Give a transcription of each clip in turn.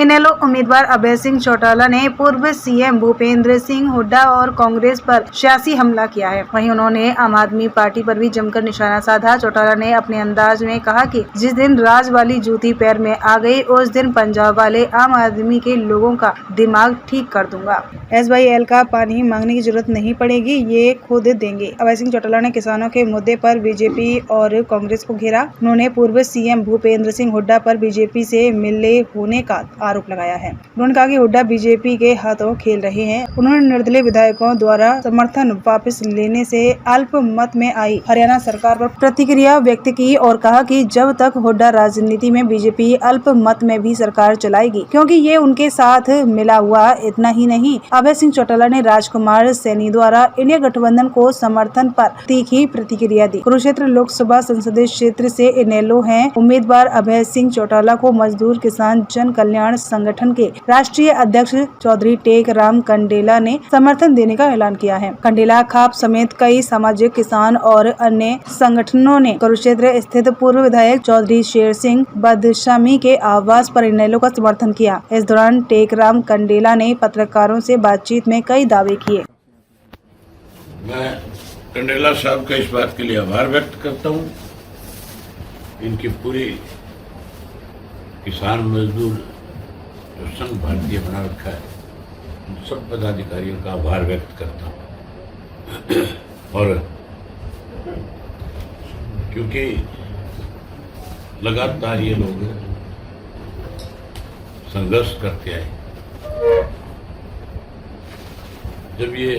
इनेलो उम्मीदवार अभय सिंह चौटाला ने पूर्व सीएम भूपेंद्र सिंह हुड्डा और कांग्रेस पर सियासी हमला किया है। वहीं उन्होंने आम आदमी पार्टी पर भी जमकर निशाना साधा। चौटाला ने अपने अंदाज में कहा कि जिस दिन राज वाली जूती पैर में आ गई उस दिन पंजाब वाले आम आदमी के लोगों का दिमाग ठीक कर दूंगा। SYL का पानी मांगने की जरूरत नहीं पड़ेगी, ये खुद देंगे। अभय सिंह चौटाला ने किसानों के मुद्दे पर बीजेपी और कांग्रेस को घेरा। उन्होंने पूर्व सीएम भूपेंद्र सिंह हुड्डा पर बीजेपी से मिले होने का आरोप लगाया है। उन्होंने कहा कि हुड्डा बीजेपी के हाथों खेल रहे हैं। उन्होंने निर्दलीय विधायकों द्वारा समर्थन वापस लेने से अल्पमत में आई हरियाणा सरकार पर प्रतिक्रिया व्यक्त की और कहा कि जब तक हुड्डा राजनीति में बीजेपी अल्पमत में भी सरकार चलाएगी, क्योंकि ये उनके साथ मिला हुआ। इतना ही नहीं, अभय सिंह चौटाला ने राजकुमार सैनी द्वारा इंडिया गठबंधन को समर्थन पर तीखी प्रतिक्रिया दी। कुरुक्षेत्र लोकसभा संसदीय क्षेत्र से इनेलो हैं उम्मीदवार अभय सिंह चौटाला को मजदूर किसान जन कल्याण संगठन के राष्ट्रीय अध्यक्ष चौधरी टेक राम कंडेला ने समर्थन देने का ऐलान किया है। कंडेला खाप समेत कई सामाजिक, किसान और अन्य संगठनों ने कुरुक्षेत्र स्थित पूर्व विधायक चौधरी शेर सिंह बदशामी के आवास पर इनेलो का समर्थन किया। इस दौरान टेक राम कंडेला ने पत्रकारों से बातचीत में कई दावे किए। मैं कंडेला साहब का इस बात के लिए आभार व्यक्त करता हूं। इनकी पूरी किसान मजदूर जो संघ भारतीय बना रखा है, उन सब पदाधिकारियों का आभार व्यक्त करता हूं। और क्योंकि लगातार ये लोग संघर्ष करते आए, जब ये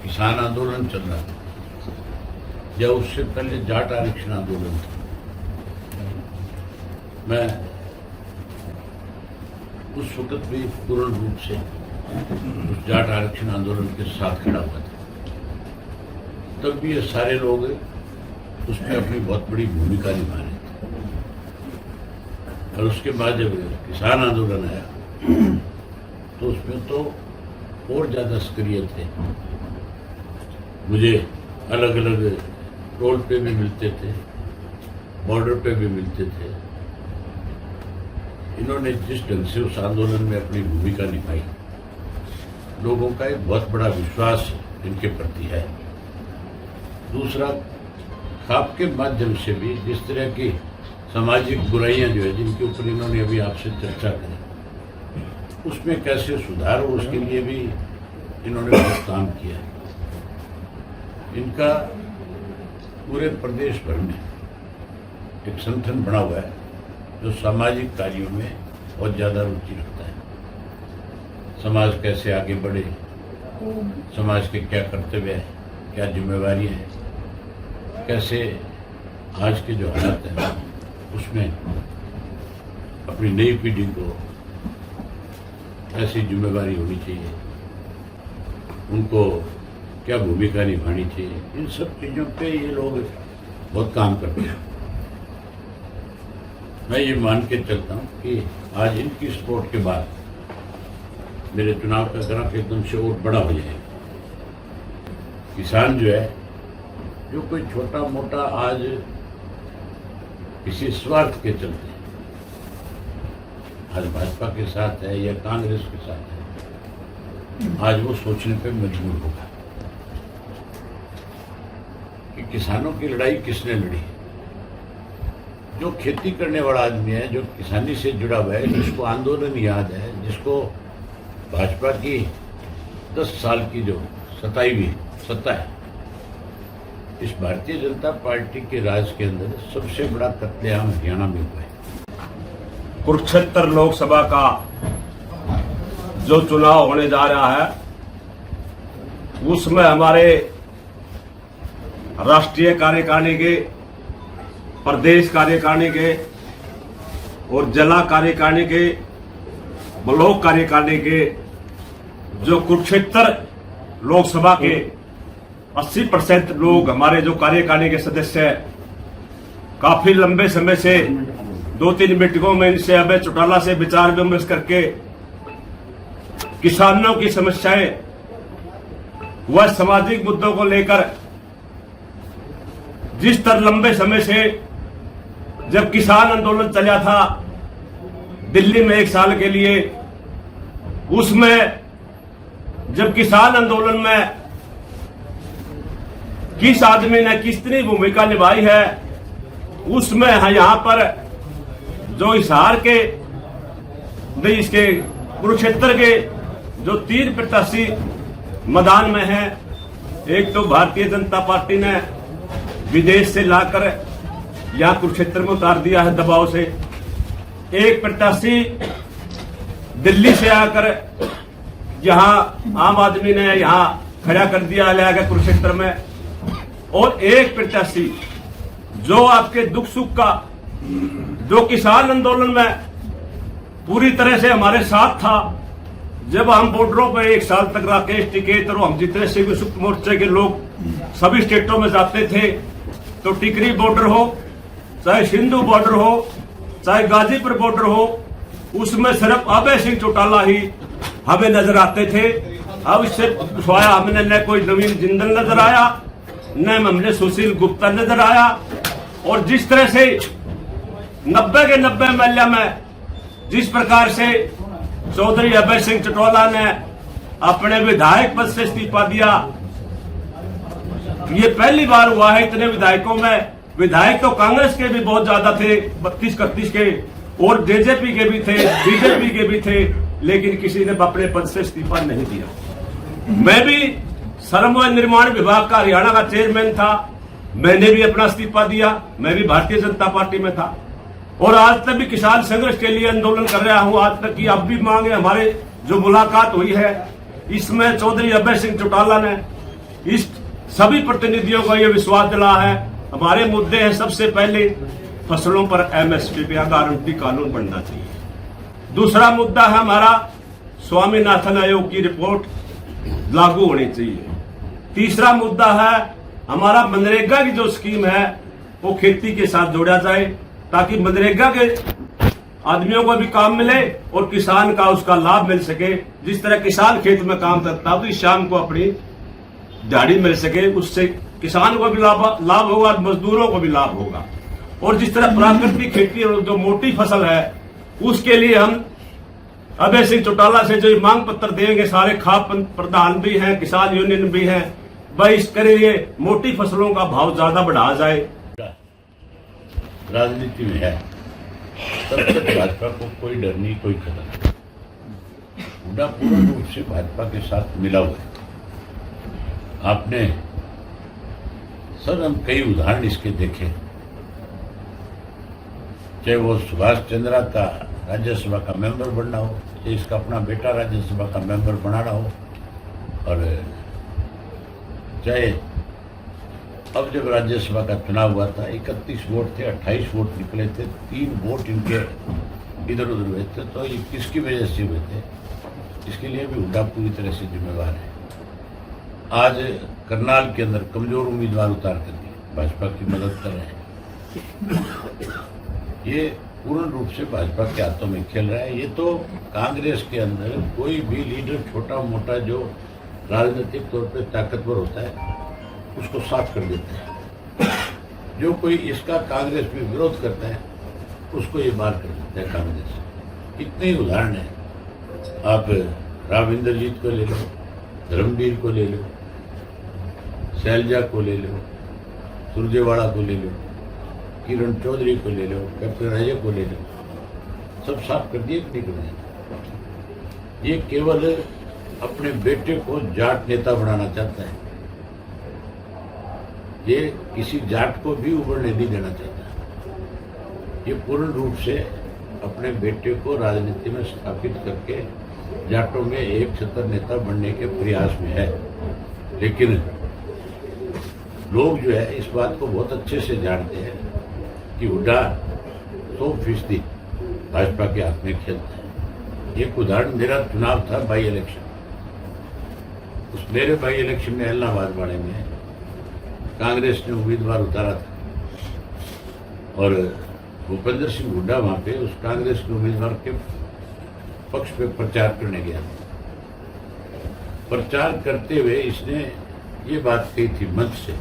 किसान आंदोलन चल रहा था या उससे पहले जाट आरक्षण आंदोलन था, मैं उस वक्त भी पूर्ण रूप से उस जाट आरक्षण आंदोलन के साथ खड़ा हुआ था। तब भी ये सारे लोग उसमें अपनी बहुत बड़ी भूमिका निभा रहे थे। और उसके बाद जब किसान आंदोलन आया तो उसमें तो और ज्यादा सक्रिय थे। मुझे अलग अलग रोल पे भी मिलते थे, बॉर्डर पे भी मिलते थे। इन्होंने जिस ढंग से उस आंदोलन में अपनी भूमिका निभाई, लोगों का एक बहुत बड़ा विश्वास इनके प्रति है। दूसरा, खाप के माध्यम से भी जिस तरह की सामाजिक बुराइयां जो है, जिनके ऊपर इन्होंने अभी आपसे चर्चा करी, उसमें कैसे सुधार हो, उसके लिए भी इन्होंने बहुत काम किया। इनका पूरे प्रदेश भर में एक संगठन बना हुआ है जो सामाजिक कार्यों में बहुत ज्यादा रुचि रखता है। समाज कैसे आगे बढ़े, समाज के क्या कर्तव्य है, क्या जिम्मेवारियां हैं, कैसे आज के जो हालात हैं उसमें अपनी नई पीढ़ी को ऐसी जिम्मेवारी होनी चाहिए, उनको क्या भूमिका निभानी चाहिए, इन सब चीजों पे ये लोग बहुत काम करते हैं। मैं ये मान के चलता हूँ कि आज इनकी सपोर्ट के बाद मेरे चुनाव का ग्राफ एकदम से और बड़ा हो जाएगा। किसान जो है, जो कोई छोटा मोटा आज किसी स्वार्थ के चलते आज भाजपा के साथ है या कांग्रेस के साथ है, आज वो सोचने पे मजबूर होगा कि किसानों की लड़ाई किसने लड़ी। जो खेती करने वाला आदमी है, जो किसानी से जुड़ा हुआ है, जिसको आंदोलन याद है, जिसको भाजपा की 10 साल की जो सत्ता है, इस भारतीय जनता पार्टी के राज के अंदर सबसे बड़ा कत्लेआम हरियाणा में हुआ है। कुरुक्षेत्र लोकसभा का जो चुनाव होने जा रहा है, उसमें हमारे राष्ट्रीय कार्यकारिणी के, प्रदेश कार्यकारिणी के और जिला कार्यकारिणी के, ब्लॉक कार्यकारिणी के, जो कुरुक्षेत्र लोकसभा के 80% लोग हमारे जो कार्यकारिणी के सदस्य हैं, काफी लंबे समय से 2-3 मीटिंगों में इनसे अभय चौटाला से विचार विमर्श करके किसानों की समस्याएं व सामाजिक मुद्दों को लेकर जिस तरह लंबे समय से जब किसान आंदोलन चला था, दिल्ली में 1 साल के लिए, उसमें जब किसान आंदोलन में किस आदमी ने कितनी भूमिका निभाई है, उसमें यहां पर जो हिसार के इसके कुरुक्षेत्र के जो 3 प्रत्याशी मैदान में हैं, एक तो भारतीय जनता पार्टी ने विदेश से लाकर यहां कुरुक्षेत्र में उतार दिया है दबाव से, एक प्रत्याशी दिल्ली से आकर यहां आम आदमी ने यहां खड़ा कर दिया लाकर कुरुक्षेत्र में, और एक प्रत्याशी जो आपके दुख सुख का, जो किसान आंदोलन में पूरी तरह से हमारे साथ था, जब हम बॉर्डरों पर 1 साल तक राकेश टिकैत और हम जितने संयुक्त मोर्चे के लोग सभी स्टेटों में जाते थे, तो टिकरी बॉर्डर हो, चाहे सिंधु बॉर्डर हो, चाहे गाजीपुर बॉर्डर हो, उसमें सिर्फ अभय सिंह चौटाला ही हमें नजर आते थे। अब इससे सिवाय हमने न कोई नवीन जिंदल नजर आया, न हमने सुशील गुप्ता नजर आया। और जिस तरह से 90 के 90 एमएलए में जिस प्रकार से चौधरी अभय सिंह चौटाला ने अपने विधायक पद से इस्तीफा दिया, ये पहली बार हुआ है। इतने विधायकों में विधायक तो कांग्रेस के भी बहुत ज्यादा थे, 32-31 के, और जेजेपी के भी थे, बीजेपी के भी थे, लेकिन किसी ने अपने पद से इस्तीफा नहीं दिया। मैं भी श्रम व निर्माण विभाग का हरियाणा का चेयरमैन था, मैंने भी अपना इस्तीफा दिया, मैं भी भारतीय जनता पार्टी में था, और आज तक भी किसान संघर्ष के लिए आंदोलन कर रहा हूं। आज तक की अब भी मांग है, हमारे जो मुलाकात हुई है, इसमें चौधरी अभय सिंह चौटाला ने इस सभी प्रतिनिधियों को यह विश्वास दिलाया है, हमारे मुद्दे हैं सबसे पहले फसलों पर एमएसपी या गारंटी कानून बनना चाहिए। दूसरा मुद्दा है हमारा स्वामीनाथन आयोग की रिपोर्ट लागू होनी चाहिए। तीसरा मुद्दा है हमारा मनरेगा की जो स्कीम है वो खेती के साथ जोड़ा जाए, ताकि मनरेगा के आदमियों को भी काम मिले और किसान का उसका लाभ मिल सके। जिस तरह किसान खेत में काम करता है तो शाम को अपनी दिहाड़ी मिल सके, उससे किसान को भी लाभ होगा, मजदूरों को भी लाभ होगा। और जिस तरह प्राकृतिक खेती और जो मोटी फसल है, उसके लिए हम अभय सिंह चौटाला से जो मांग पत्र देंगे, सारे खाप प्रधान भी हैं, किसान यूनियन भी हैं, भाई इस करिए मोटी फसलों का भाव ज्यादा बढ़ाया जाए। राजनीति में है, तब तक भाजपा को कोई डर नहीं, कोई खतरा नहीं। हुड्डा पूर्ण रूप से भाजपा के साथ मिला हुआ है। आपने सर हम कई उदाहरण इसके देखे, चाहे वो सुभाष चंद्रा का राज्यसभा का मेंबर बनना हो, चाहे इसका अपना बेटा राज्यसभा का मेंबर बनाना हो, और चाहे अब जब राज्यसभा का चुनाव हुआ था 31 वोट थे, 28 वोट निकले थे, 3 वोट इनके इधर उधर हुए थे, तो ये किसकी वजह से हुए थे, इसके लिए भी हुड्डा पूरी तरह से जिम्मेवार है। आज करनाल के अंदर कमजोर उम्मीदवार उतार कर दिए, भाजपा की मदद कर रहे हैं। ये पूर्ण रूप से भाजपा के हाथों में खेल रहा है। ये तो कांग्रेस के अंदर कोई भी लीडर छोटा मोटा जो राजनीतिक तौर पे ताकतवर होता है उसको साफ कर देते हैं। जो कोई इसका कांग्रेस में विरोध करता है उसको ये बाहर कर देता है कांग्रेस। इतने ही उदाहरण है, आप राव इंद्रजीत को ले लो, धर्मवीर को ले लो, शैलजा को ले लो, सुरजेवाड़ा को ले लो, किरण चौधरी को ले लो, कैप्टन राजे को ले लो, सब साफ कर दिए कि नहीं कर दिए। ये केवल अपने बेटे को जाट नेता बनाना चाहता है, ये किसी जाट को भी उभरने नहीं देना चाहता। ये पूर्ण रूप से अपने बेटे को राजनीति में स्थापित करके जाटों में एक छतर नेता बनने के प्रयास में है। लेकिन लोग जो है इस बात को बहुत अच्छे से जानते हैं कि हुड्डा 100% भाजपा के हाथ में खेलता है। एक उदाहरण, मेरा चुनाव था बाई इलेक्शन, उस मेरे बाई इलेक्शन में इलाहाबाद वाले में कांग्रेस ने उम्मीदवार उतारा था और भूपेंद्र सिंह हुड्डा वहां पे उस कांग्रेस के उम्मीदवार के पक्ष पे प्रचार करने गया। प्रचार करते हुए इसने ये बात कही थी मंच से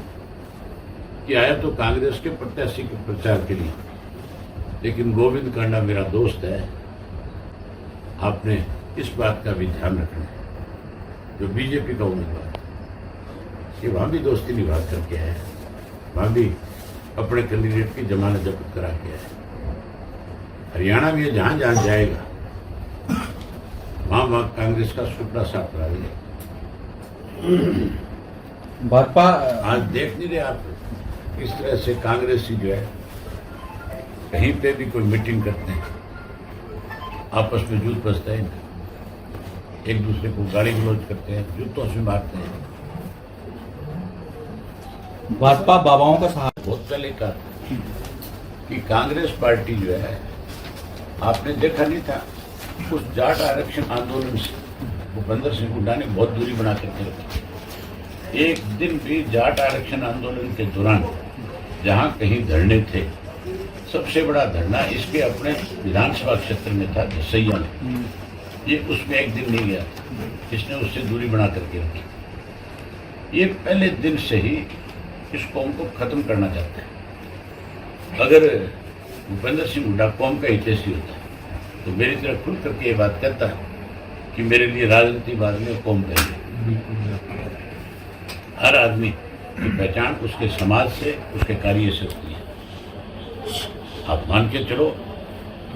कि आया तो कांग्रेस के प्रत्याशी के प्रचार के लिए, लेकिन गोविंद कांडा मेरा दोस्त है, आपने इस बात का भी ध्यान रखना है, जो बीजेपी का उम्मीदवार है, ये वहाँ भी दोस्ती निभा करके आया है, वहाँ भी अपने कैंडिडेट की जमानत जब्त करा के आया है। हरियाणा में जहाँ जहाँ जाएगा वहाँ कांग्रेस का सुपड़ा साफ करा देगा। भाजपा आज देख नहीं रहे आप इस तरह से कांग्रेसी जो है कहीं पे भी कोई मीटिंग करते हैं, आपस में जूत बसता है, एक दूसरे को गाली गलौज करते हैं, जूतों से मारते हैं। भाजपा बाबाओं का सहारा। बहुत पहले कहा था कि कांग्रेस पार्टी जो है, आपने देखा नहीं था उस जाट आरक्षण आंदोलन से भूपेंद्र सिंह हुड्डा ने बहुत दूरी बना करके रखी। एक दिन भी जाट आरक्षण आंदोलन के दौरान जहां कहीं धरने थे, सबसे बड़ा धरना इसके अपने विधानसभा क्षेत्र में था, जसैया में, ये उसमें एक दिन नहीं गया, इसने उससे दूरी बना करके रखी। ये पहले दिन से ही इस कौम को खत्म करना चाहता है। अगर भूपेंद्र सिंह हुड्डा कौम का हितैषी होता है तो मेरी तरफ खुल करके ये बात कहता है कि मेरे लिए राजनीति बाद में, कौम पहले। हर आदमी की पहचान उसके समाज से, उसके कार्य से होती है। आप मान के चलो,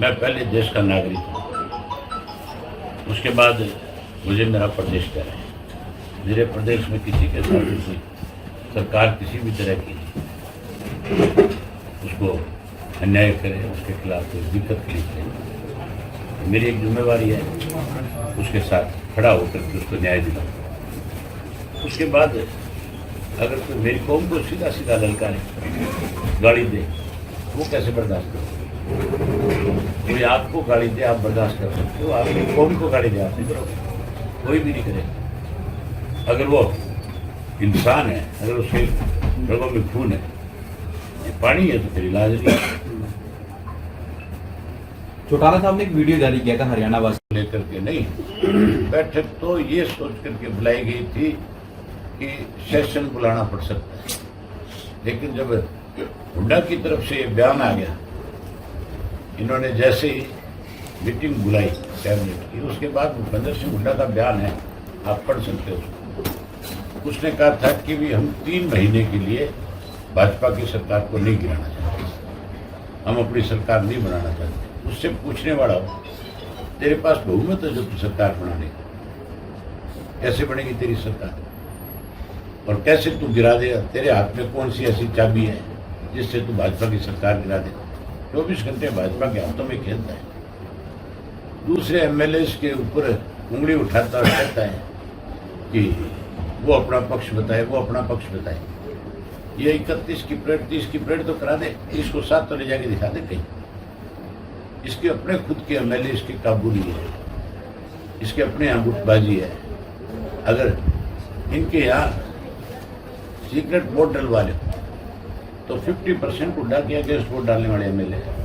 मैं पहले देश का नागरिक हूँ, उसके बाद मुझे मेरा प्रदेश प्यारा है। मेरे प्रदेश में किसी के साथ कोई सरकार किसी भी तरह की उसको अन्याय करे, उसके खिलाफ कोई दिक्कत नहीं करे, मेरी एक जिम्मेवारी है उसके साथ खड़ा होकर के उसको न्याय दिलाऊं। उसके बाद अगर कोई मेरी कौम को सीधा सीधा ललकारे, गाली दे, वो कैसे बर्दाश्त करोगे? कोई आपको गाली दे, आप बर्दाश्त कर सकते हो, आपकी कौम को गाली दे, आप नहीं करोगे, कोई भी नहीं करेगा। अगर वो इंसान है, अगर उसके रगों में खून है, ये पानी है, तो फिर इलाज नहीं। चौटाला साहब ने एक वीडियो जारी किया था हरियाणा वासी लेकर के नहीं, बैठक तो ये सोच करके बुलाई गई थी कि सेशन बुलाना पड़ सकता है, लेकिन जब हुड्डा की तरफ से ये बयान आ गया, इन्होंने जैसे ही मीटिंग बुलाई कैबिनेट की, उसके बाद भूपेंद्र सिंह हुड्डा का बयान है, आप पढ़ सकते हो। उसने कहा था कि भी हम 3 महीने के लिए भाजपा की सरकार को नहीं गिराना चाहते, हम अपनी सरकार नहीं बनाना चाहते। उससे पूछने वाला हो, तेरे पास बहुमत है जो तू सरकार बनाने, कैसे बनेगी तेरी सरकार, और कैसे तू गिरा देगा? तेरे हाथ में कौन सी ऐसी चाबी है जिससे तू भाजपा की सरकार गिरा दे? 24 घंटे भाजपा के हाथों में खेलता है, दूसरे एमएलए के ऊपर उंगली उठाता और कहता है कि वो अपना पक्ष बताए, वो अपना पक्ष बताए। ये 31 की परेड, 30 की परेड तो करा दे, 30 को 7 तो ले जाके दिखा दे कहीं। इसके अपने खुद के एमएलए इसके काबू नहीं है, इसके अपने यहाँ गुटबाजी है। अगर इनके यहाँ सीक्रेट वोट डलवा ले तो 50% हुड्डा के अगेंस्ट वोट डालने वाले एमएलए हैं।